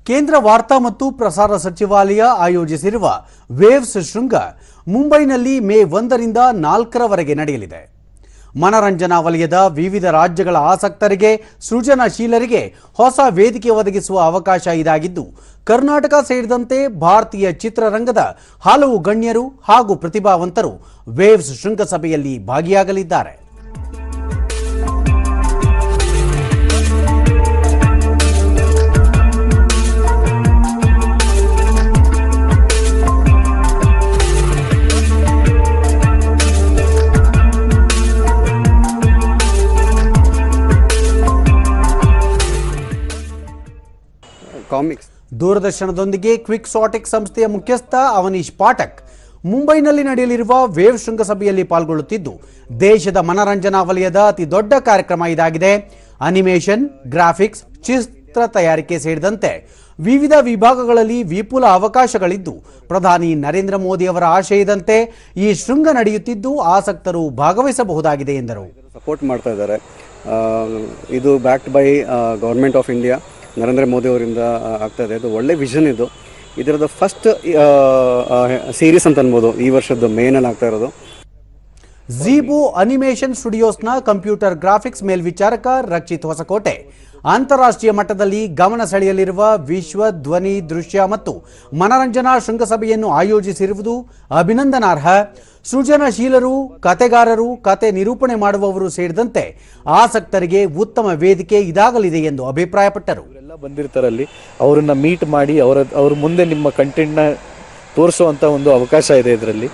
ಕೇಂದ್ರ ವಾರ್ತಾ ಮತ್ತು ಪ್ರಸಾರ ಸಚಿವಾಲಯ ಆಯೋಜಿಸಿರುವ ವೇವ್ಸ್ ಶೃಂಗ ಮುಂಬೈನಲ್ಲಿ ಮೇ 1ರಿಂದ 4ರವರೆಗೆ ನಡೆಯಲಿದೆ. ಮನರಂಜನಾ ವಲಯದ ವಿವಿಧ ರಾಜ್ಯಗಳ ಆಸಕ್ತರಿಗೆ, ಸೃಜನಶೀಲರಿಗೆ ಹೊಸ ವೇದಿಕೆ ಒದಗಿಸುವ ಅವಕಾಶ ಇದಾಗಿದ್ದು, ಕರ್ನಾಟಕ ಸೇರಿದಂತೆ ಭಾರತೀಯ ಚಿತ್ರರಂಗದ ಹಲವು ಗಣ್ಯರು ಹಾಗೂ ಪ್ರತಿಭಾವಂತರು ವೇವ್ಸ್ ಶೃಂಗಸಭೆಯಲ್ಲಿ ಭಾಗಿಯಾಗಲಿದ್ದಾರೆ. ದೂರದರ್ಶನದೊಂದಿಗೆ ಕ್ವಿಕ್ಸಾಟಿಕ್ ಸಂಸ್ಥೆಯ ಮುಖ್ಯಸ್ಥ ಅವನೀಶ್ ಪಾಠಕ್ ಮುಂಬೈನಲ್ಲಿ ನಡೆಯಲಿರುವ ವೇವ್ ಶೃಂಗಸಭೆಯಲ್ಲಿ ಪಾಲ್ಗೊಳ್ಳುತ್ತಿದ್ದು, ದೇಶದ ಮನರಂಜನಾ ವಲಯದ ಅತಿ ದೊಡ್ಡ ಕಾರ್ಯಕ್ರಮ ಇದಾಗಿದೆ. ಅನಿಮೇಷನ್, ಗ್ರಾಫಿಕ್ಸ್, ಚಿತ್ರ ತಯಾರಿಕೆ ಸೇರಿದಂತೆ ವಿವಿಧ ವಿಭಾಗಗಳಲ್ಲಿ ವಿಪುಲ ಅವಕಾಶಗಳಿದ್ದು, ಪ್ರಧಾನಿ ನರೇಂದ್ರ ಮೋದಿ ಅವರ ಆಶಯದಂತೆ ಈ ಶೃಂಗ ನಡೆಯುತ್ತಿದ್ದು, ಆಸಕ್ತರು ಭಾಗವಹಿಸಬಹುದಾಗಿದೆ ಎಂದರು. ಸಪೋರ್ಟ್ ಮಾಡ್ತಾ ಇದ್ದಾರೆ. ಇದು backed by government of India, Narendra Modi ಅವರಿಂದ ಆಗ್ತಾ ಇದೆ. ಇದು ಒಳ್ಳೆ ವಿಷನ್. ಇದರದ ಫಸ್ಟ್ ಸೀರೀಸ್ ಅಂತ ಅನ್ಬೋದು. ಈ ವರ್ಷದ ಮೇನಲ್ಲಿ ಆಗ್ತಾ ಇರೋದು. ಝೀಬು ಅನಿಮೇಷನ್ ಸ್ಟುಡಿಯೋಸ್ನ ಕಂಪ್ಯೂಟರ್ ಗ್ರಾಫಿಕ್ಸ್ ಮೇಲ್ವಿಚಾರಕ ರಕ್ಷಿತ್ ಹೊಸಕೋಟೆ ಅಂತಾರಾಷ್ಟ್ರೀಯ ಮಟ್ಟದಲ್ಲಿ ಗಮನ ಸೆಳೆಯಲಿರುವ ವಿಶ್ವ ಧ್ವನಿ ದೃಶ್ಯ ಮತ್ತು ಮನರಂಜನಾ ಶೃಂಗಸಭೆಯನ್ನು ಆಯೋಜಿಸಿರುವುದು ಅಭಿನಂದನಾರ್ಹ. ಸೃಜನಶೀಲರು, ಕತೆಗಾರರು, ಕತೆ ನಿರೂಪಣೆ ಮಾಡುವವರು ಸೇರಿದಂತೆ ಆಸಕ್ತರಿಗೆ ಉತ್ತಮ ವೇದಿಕೆ ಇದಾಗಲಿದೆ ಎಂದು ಅಭಿಪ್ರಾಯಪಟ್ಟರು. ಇವರೆಲ್ಲ ಬಂದಿರ್ತಾರಲ್ಲಿ ಅವರನ್ನ ಮೀಟ್ ಮಾಡಿ ಅವ್ರ ಮುಂದೆ ನಿಮ್ಮ ಕಂಟೆಂಟ್ನ ತೋರಿಸುವಂಥ ಒಂದು ಅವಕಾಶ ಇದೆ ಇದರಲ್ಲಿ.